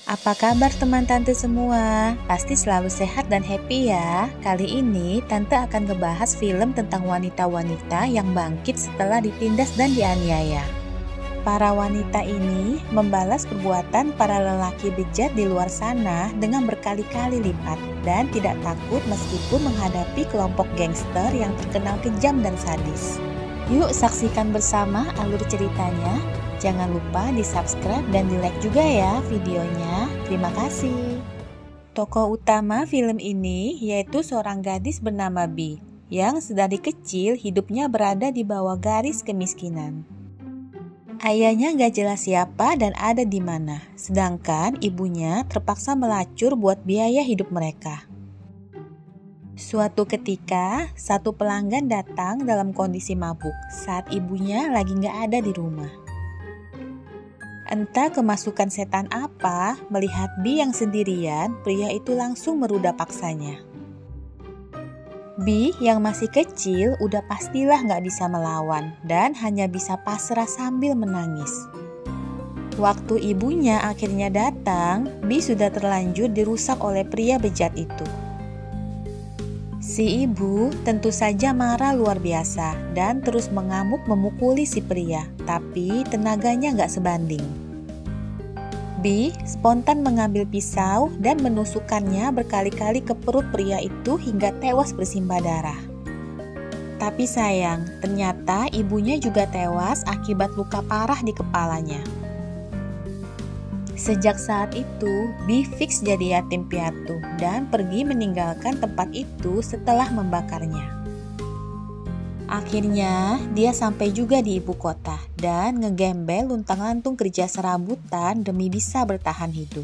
Apa kabar teman tante semua? Pasti selalu sehat dan happy ya. Kali ini tante akan ngebahas film tentang wanita-wanita yang bangkit setelah ditindas dan dianiaya. Para wanita ini membalas perbuatan para lelaki bejat di luar sana dengan berkali-kali lipat dan tidak takut meskipun menghadapi kelompok gangster yang terkenal kejam dan sadis. Yuk saksikan bersama alur ceritanya. Jangan lupa di-subscribe dan di-like juga ya videonya. Terima kasih. Tokoh utama film ini yaitu seorang gadis bernama Bee yang sedari kecil hidupnya berada di bawah garis kemiskinan. Ayahnya gak jelas siapa dan ada di mana, sedangkan ibunya terpaksa melacur buat biaya hidup mereka. Suatu ketika, satu pelanggan datang dalam kondisi mabuk saat ibunya lagi gak ada di rumah. Entah kemasukan setan apa, melihat Bee yang sendirian, pria itu langsung meruda paksanya. Bee yang masih kecil udah pastilah gak bisa melawan dan hanya bisa pasrah sambil menangis. Waktu ibunya akhirnya datang, Bee sudah terlanjur dirusak oleh pria bejat itu. Si ibu tentu saja marah luar biasa dan terus mengamuk memukuli si pria, tapi tenaganya gak sebanding. Bee spontan mengambil pisau dan menusukkannya berkali-kali ke perut pria itu hingga tewas bersimbah darah. Tapi sayang, ternyata ibunya juga tewas akibat luka parah di kepalanya. Sejak saat itu, Bee fix jadi yatim piatu dan pergi meninggalkan tempat itu setelah membakarnya. Akhirnya, dia sampai juga di ibu kota dan ngegembel luntang-lantung kerja serabutan demi bisa bertahan hidup.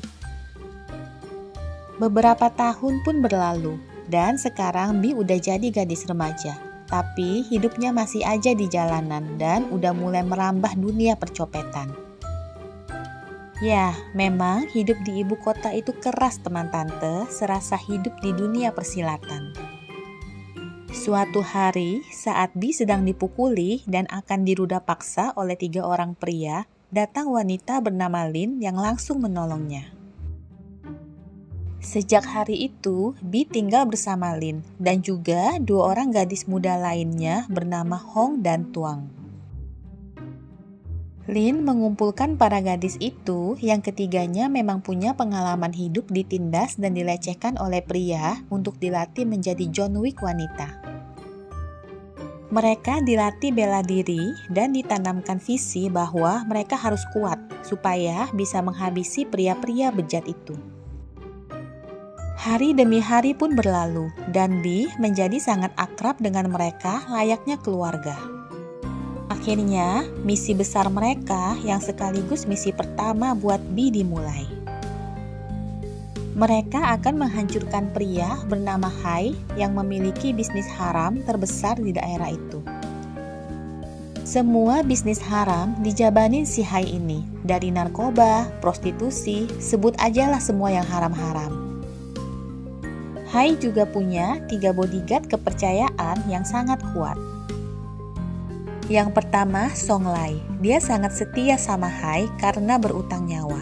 Beberapa tahun pun berlalu dan sekarang Bee udah jadi gadis remaja. Tapi hidupnya masih aja di jalanan dan udah mulai merambah dunia percopetan. Ya, memang hidup di ibu kota itu keras teman tante, serasa hidup di dunia persilatan. Suatu hari, saat Bee sedang dipukuli dan akan diruda paksa oleh 3 orang pria, datang wanita bernama Lin yang langsung menolongnya. Sejak hari itu, Bee tinggal bersama Lin dan juga 2 orang gadis muda lainnya bernama Hong dan Tuang. Lin mengumpulkan para gadis itu yang ketiganya memang punya pengalaman hidup ditindas dan dilecehkan oleh pria untuk dilatih menjadi John Wick wanita. Mereka dilatih bela diri dan ditanamkan visi bahwa mereka harus kuat supaya bisa menghabisi pria-pria bejat itu. Hari demi hari pun berlalu dan Bee menjadi sangat akrab dengan mereka layaknya keluarga. Akhirnya, misi besar mereka yang sekaligus misi pertama buat Bee dimulai. Mereka akan menghancurkan pria bernama Hai yang memiliki bisnis haram terbesar di daerah itu. Semua bisnis haram dijabanin si Hai ini, dari narkoba, prostitusi, sebut ajalah semua yang haram-haram. Hai juga punya 3 bodyguard kepercayaan yang sangat kuat. Yang pertama, Song Lai. Dia sangat setia sama Hai karena berutang nyawa.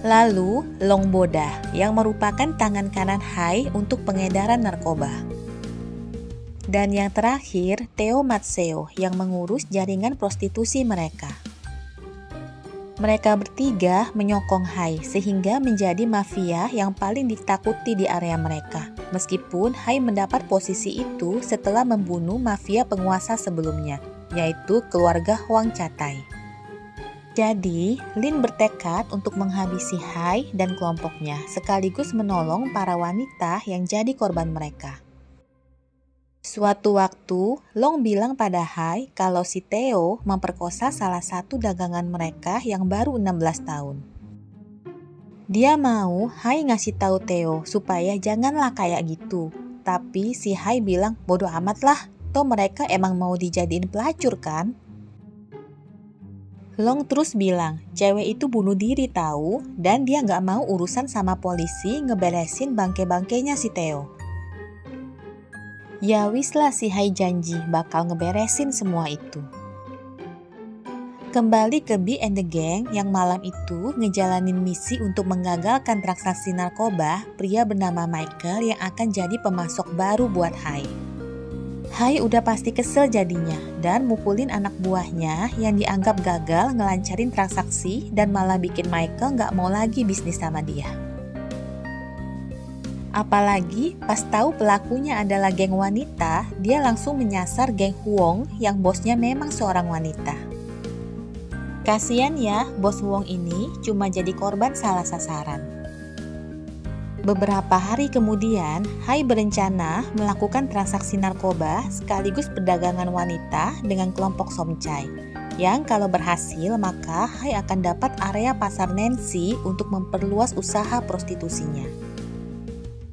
Lalu, Long Boda yang merupakan tangan kanan Hai untuk pengedaran narkoba. Dan yang terakhir, Theo Matseo yang mengurus jaringan prostitusi mereka. Mereka bertiga menyokong Hai sehingga menjadi mafia yang paling ditakuti di area mereka. Meskipun Hai mendapat posisi itu setelah membunuh mafia penguasa sebelumnya, yaitu keluarga Huang Catai. Jadi, Lin bertekad untuk menghabisi Hai dan kelompoknya, sekaligus menolong para wanita yang jadi korban mereka. Suatu waktu, Long bilang pada Hai kalau si Theo memperkosa salah satu dagangan mereka yang baru 16 tahun. Dia mau Hai ngasih tahu Theo supaya janganlah kayak gitu. Tapi si Hai bilang bodoh amat lah, toh mereka emang mau dijadiin pelacur kan? Long terus bilang cewek itu bunuh diri tahu dan dia gak mau urusan sama polisi ngeberesin bangke-bangkenya si Theo. Ya wis lah si Hai janji bakal ngeberesin semua itu. Kembali ke B and the Gang yang malam itu ngejalanin misi untuk menggagalkan transaksi narkoba pria bernama Michael yang akan jadi pemasok baru buat Hai. Hai udah pasti kesel jadinya dan mukulin anak buahnya yang dianggap gagal ngelancarin transaksi dan malah bikin Michael gak mau lagi bisnis sama dia. Apalagi pas tahu pelakunya adalah geng wanita, dia langsung menyasar geng Huong yang bosnya memang seorang wanita. Kasian ya, bos Huong ini cuma jadi korban salah sasaran. Beberapa hari kemudian, Hai berencana melakukan transaksi narkoba sekaligus perdagangan wanita dengan kelompok Somchai. Yang kalau berhasil maka Hai akan dapat area pasar Nancy untuk memperluas usaha prostitusinya.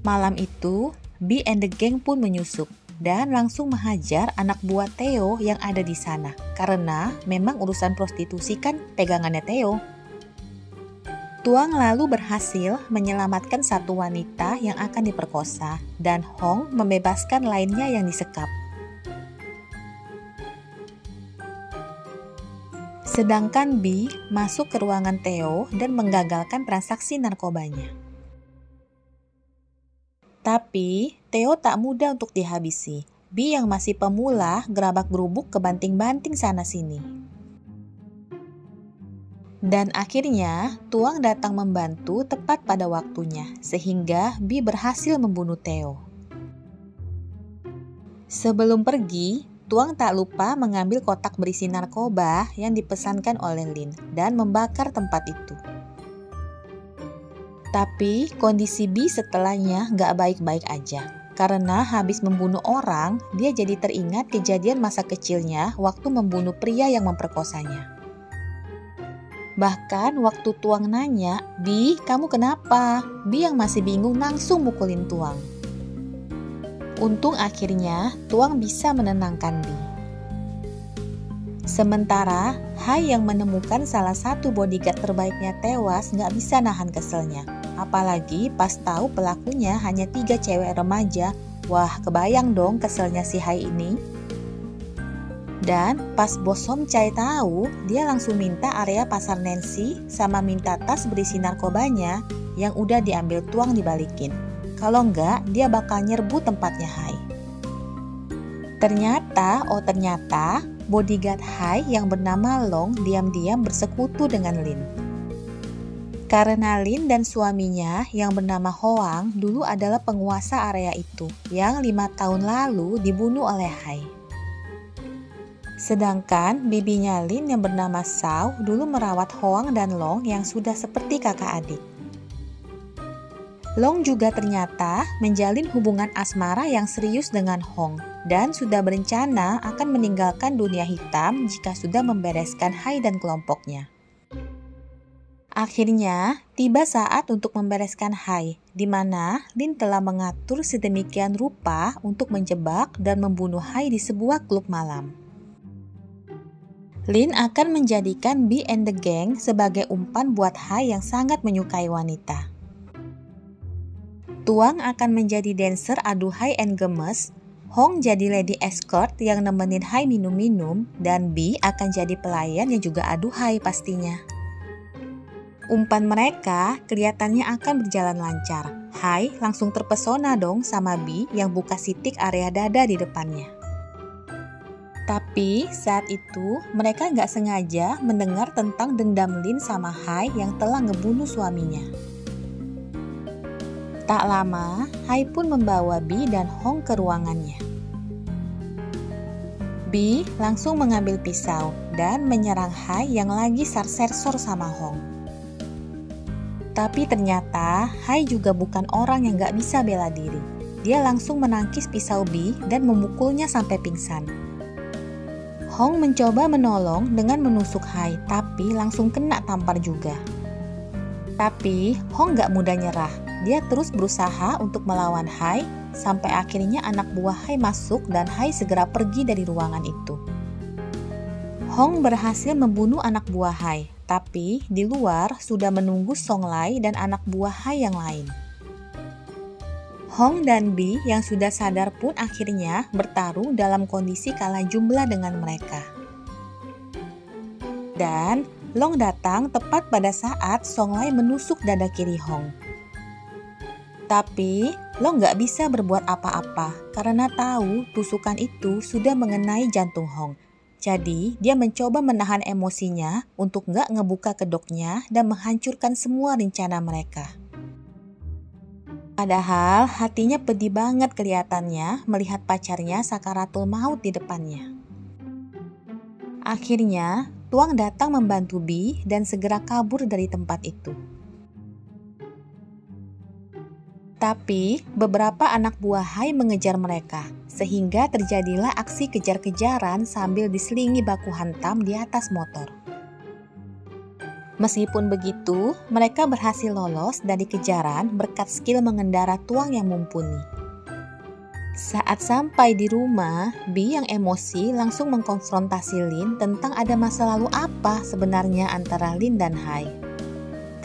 Malam itu, B and the Gang pun menyusup dan langsung menghajar anak buah Theo yang ada di sana karena memang urusan prostitusi kan pegangannya Theo. Tuang lalu berhasil menyelamatkan satu wanita yang akan diperkosa dan Hong membebaskan lainnya yang disekap. Sedangkan B masuk ke ruangan Theo dan menggagalkan transaksi narkobanya. Tapi, Theo tak mudah untuk dihabisi. B yang masih pemula gerabak-gerubuk kebanting-banting sana-sini. Dan akhirnya, Tuang datang membantu tepat pada waktunya, sehingga B berhasil membunuh Theo. Sebelum pergi, Tuang tak lupa mengambil kotak berisi narkoba yang dipesankan oleh Lin dan membakar tempat itu. Tapi kondisi B setelahnya gak baik-baik aja. Karena habis membunuh orang, dia jadi teringat kejadian masa kecilnya waktu membunuh pria yang memperkosanya. Bahkan waktu Tuang nanya, "B, kamu kenapa?" B yang masih bingung langsung mukulin Tuang. Untung akhirnya Tuang bisa menenangkan B. Sementara, Hai yang menemukan salah satu bodyguard terbaiknya tewas gak bisa nahan keselnya. Apalagi pas tahu pelakunya hanya 3 cewek remaja. Wah, kebayang dong keselnya si Hai ini. Dan pas bos Somchai tahu, dia langsung minta area pasar Nancy sama minta tas berisi narkobanya yang udah diambil Tuang dibalikin. Kalau enggak, dia bakal nyerbu tempatnya Hai. Ternyata bodyguard Hai yang bernama Long diam-diam bersekutu dengan Lin. Karena Lin dan suaminya yang bernama Hoang dulu adalah penguasa area itu yang 5 tahun lalu dibunuh oleh Hai. Sedangkan bibinya Lin yang bernama Sao dulu merawat Hoang dan Long yang sudah seperti kakak adik. Long juga ternyata menjalin hubungan asmara yang serius dengan Hong dan sudah berencana akan meninggalkan dunia hitam jika sudah membereskan Hai dan kelompoknya. Akhirnya, tiba saat untuk membereskan Hai, di mana Lin telah mengatur sedemikian rupa untuk menjebak dan membunuh Hai di sebuah klub malam. Lin akan menjadikan B and the Gang sebagai umpan buat Hai yang sangat menyukai wanita. Tuang akan menjadi dancer aduhai and gemes, Hong jadi lady escort yang nemenin Hai minum-minum, dan B akan jadi pelayan yang juga aduhai pastinya. Umpan mereka kelihatannya akan berjalan lancar. Hai langsung terpesona dong sama B yang buka sitik area dada di depannya. Tapi saat itu mereka nggak sengaja mendengar tentang dendam Lin sama Hai yang telah ngebunuh suaminya. Tak lama, Hai pun membawa B dan Hong ke ruangannya. B langsung mengambil pisau dan menyerang Hai yang lagi sarsersor sama Hong. Tapi ternyata Hai juga bukan orang yang gak bisa bela diri. Dia langsung menangkis pisau B dan memukulnya sampai pingsan. Hong mencoba menolong dengan menusuk Hai, tapi langsung kena tampar juga. Tapi Hong gak mudah nyerah. Dia terus berusaha untuk melawan Hai, sampai akhirnya anak buah Hai masuk dan Hai segera pergi dari ruangan itu. Hong berhasil membunuh anak buah Hai, tapi di luar sudah menunggu Song Lai dan anak buah Hai yang lain. Hong dan B yang sudah sadar pun akhirnya bertarung dalam kondisi kalah jumlah dengan mereka. Dan Long datang tepat pada saat Songlai menusuk dada kiri Hong. Tapi Long gak bisa berbuat apa-apa karena tahu tusukan itu sudah mengenai jantung Hong. Jadi dia mencoba menahan emosinya untuk gak ngebuka kedoknya dan menghancurkan semua rencana mereka. Padahal hatinya pedih banget kelihatannya melihat pacarnya sakaratul maut di depannya. Akhirnya, Tuang datang membantu Bi dan segera kabur dari tempat itu. Tapi, beberapa anak buah Hai mengejar mereka, sehingga terjadilah aksi kejar-kejaran sambil diselingi baku hantam di atas motor. Meskipun begitu, mereka berhasil lolos dari kejaran berkat skill mengendara Tuang yang mumpuni. Saat sampai di rumah, Bi yang emosi langsung mengkonfrontasi Lin tentang ada masa lalu apa sebenarnya antara Lin dan Hai.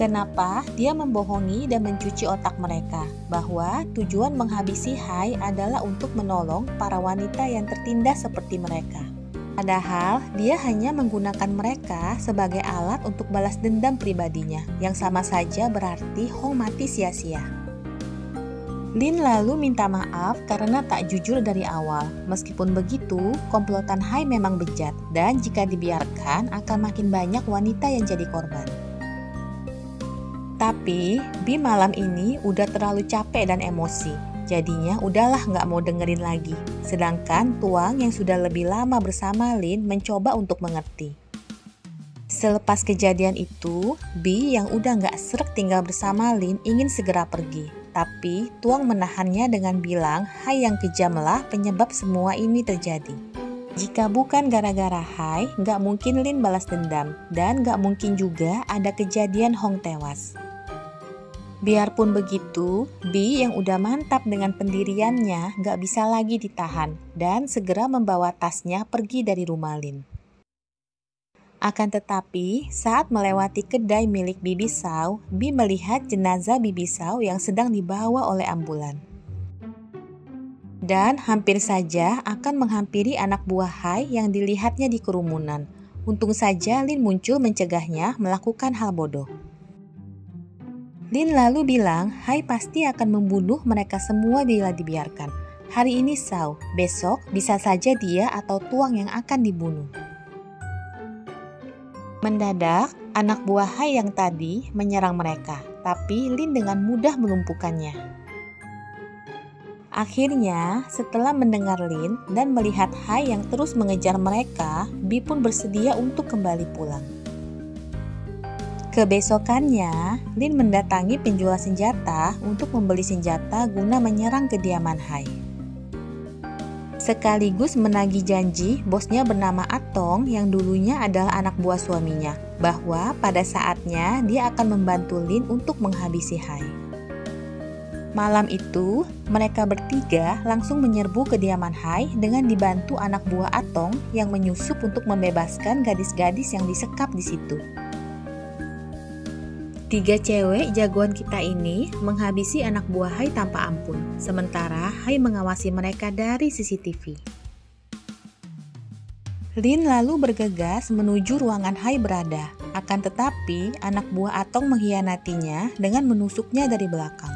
Kenapa dia membohongi dan mencuci otak mereka bahwa tujuan menghabisi Hai adalah untuk menolong para wanita yang tertindas seperti mereka. Padahal dia hanya menggunakan mereka sebagai alat untuk balas dendam pribadinya, yang sama saja berarti Hong mati sia-sia. Lin lalu minta maaf karena tak jujur dari awal. Meskipun begitu, komplotan Hai memang bejat dan jika dibiarkan akan makin banyak wanita yang jadi korban. Tapi Bi malam ini udah terlalu capek dan emosi. Jadinya udahlah gak mau dengerin lagi. Sedangkan Tuang yang sudah lebih lama bersama Lin mencoba untuk mengerti. Selepas kejadian itu, Bi yang udah gak srek tinggal bersama Lin ingin segera pergi. Tapi Tuang menahannya dengan bilang Hai yang kejamlah penyebab semua ini terjadi. Jika bukan gara-gara Hai, gak mungkin Lin balas dendam. Dan gak mungkin juga ada kejadian Hong tewas. Biarpun begitu, Bi yang udah mantap dengan pendiriannya gak bisa lagi ditahan dan segera membawa tasnya pergi dari rumah Lin. Akan tetapi, saat melewati kedai milik Bibi Sao, Bi melihat jenazah Bibi Sao yang sedang dibawa oleh ambulan. Dan hampir saja akan menghampiri anak buah Hai yang dilihatnya di kerumunan. Untung saja Lin muncul mencegahnya melakukan hal bodoh. Lin lalu bilang Hai pasti akan membunuh mereka semua bila dibiarkan. Hari ini Sao, besok bisa saja dia atau Tuang yang akan dibunuh. Mendadak, anak buah Hai yang tadi menyerang mereka, tapi Lin dengan mudah melumpuhkannya. Akhirnya, setelah mendengar Lin dan melihat Hai yang terus mengejar mereka, Bi pun bersedia untuk kembali pulang. Kebesokannya, Lin mendatangi penjual senjata untuk membeli senjata guna menyerang kediaman Hai. Sekaligus menagih janji bosnya bernama Atong yang dulunya adalah anak buah suaminya, bahwa pada saatnya dia akan membantu Lin untuk menghabisi Hai. Malam itu, mereka bertiga langsung menyerbu kediaman Hai dengan dibantu anak buah Atong yang menyusup untuk membebaskan gadis-gadis yang disekap di situ. 3 cewek jagoan kita ini menghabisi anak buah Hai tanpa ampun, sementara Hai mengawasi mereka dari CCTV. Lin lalu bergegas menuju ruangan Hai berada, akan tetapi anak buah Atong mengkhianatinya dengan menusuknya dari belakang.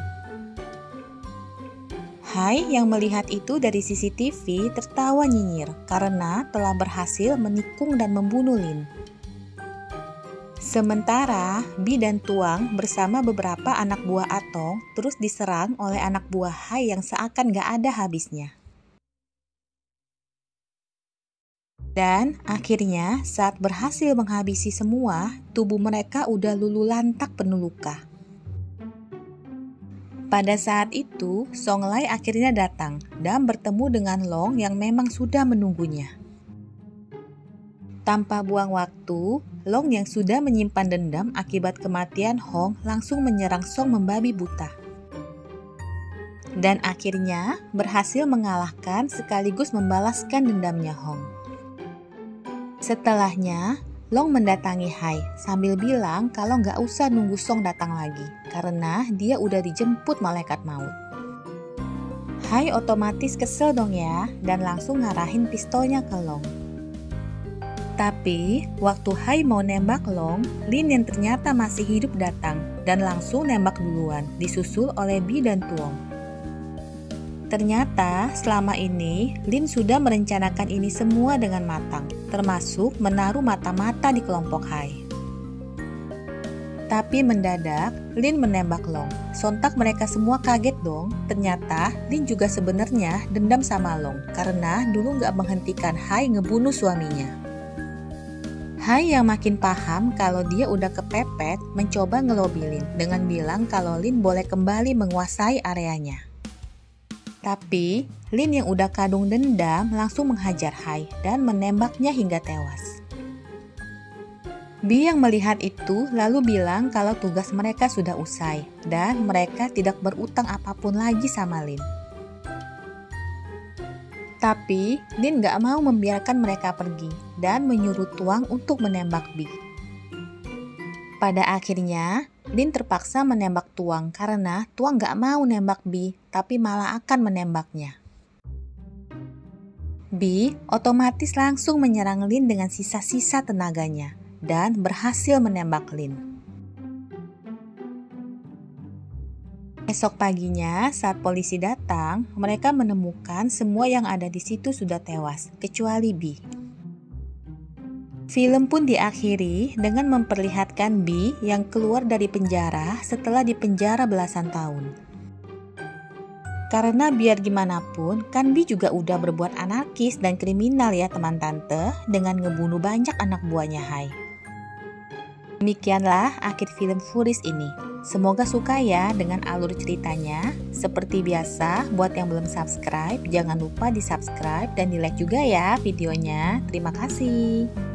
Hai yang melihat itu dari CCTV tertawa nyinyir karena telah berhasil menikung dan membunuh Lin. Sementara Bi dan Tuang bersama beberapa anak buah Atong terus diserang oleh anak buah Hai yang seakan gak ada habisnya. Dan akhirnya saat berhasil menghabisi semua, tubuh mereka udah luluh lantak penuh luka. Pada saat itu, Songlai akhirnya datang dan bertemu dengan Long yang memang sudah menunggunya. Tanpa buang waktu, Long yang sudah menyimpan dendam akibat kematian Hong langsung menyerang Song membabi buta. Dan akhirnya berhasil mengalahkan sekaligus membalaskan dendamnya Hong. Setelahnya, Long mendatangi Hai sambil bilang kalau nggak usah nunggu Song datang lagi karena dia udah dijemput malaikat maut. Hai otomatis kesel dong ya dan langsung ngarahin pistolnya ke Long. Tapi, waktu Hai mau nembak Long, Lin yang ternyata masih hidup datang dan langsung nembak duluan, disusul oleh Bi dan Tuong. Ternyata, selama ini, Lin sudah merencanakan ini semua dengan matang, termasuk menaruh mata-mata di kelompok Hai. Tapi mendadak, Lin menembak Long. Sontak mereka semua kaget dong. Ternyata, Lin juga sebenarnya dendam sama Long karena dulu nggak menghentikan Hai ngebunuh suaminya. Hai yang makin paham kalau dia udah kepepet mencoba ngelobi Lin dengan bilang kalau Lin boleh kembali menguasai areanya. Tapi, Lin yang udah kadung dendam langsung menghajar Hai dan menembaknya hingga tewas. Bi yang melihat itu lalu bilang kalau tugas mereka sudah usai dan mereka tidak berutang apapun lagi sama Lin. Tapi Lin gak mau membiarkan mereka pergi dan menyuruh Tuang untuk menembak Bi. Pada akhirnya, Lin terpaksa menembak Tuang karena Tuang gak mau nembak Bi tapi malah akan menembaknya. Bi otomatis langsung menyerang Lin dengan sisa-sisa tenaganya dan berhasil menembak Lin. Esok paginya, saat polisi datang, mereka menemukan semua yang ada di situ sudah tewas, kecuali Bi. Film pun diakhiri dengan memperlihatkan Bi yang keluar dari penjara setelah dipenjara belasan tahun. Karena biar gimana pun, kan Bi juga udah berbuat anarkis dan kriminal ya teman tante, dengan ngebunuh banyak anak buahnya Hai. Demikianlah akhir film Furies ini. Semoga suka ya dengan alur ceritanya. Seperti biasa, buat yang belum subscribe, jangan lupa di subscribe dan di like juga ya videonya. Terima kasih.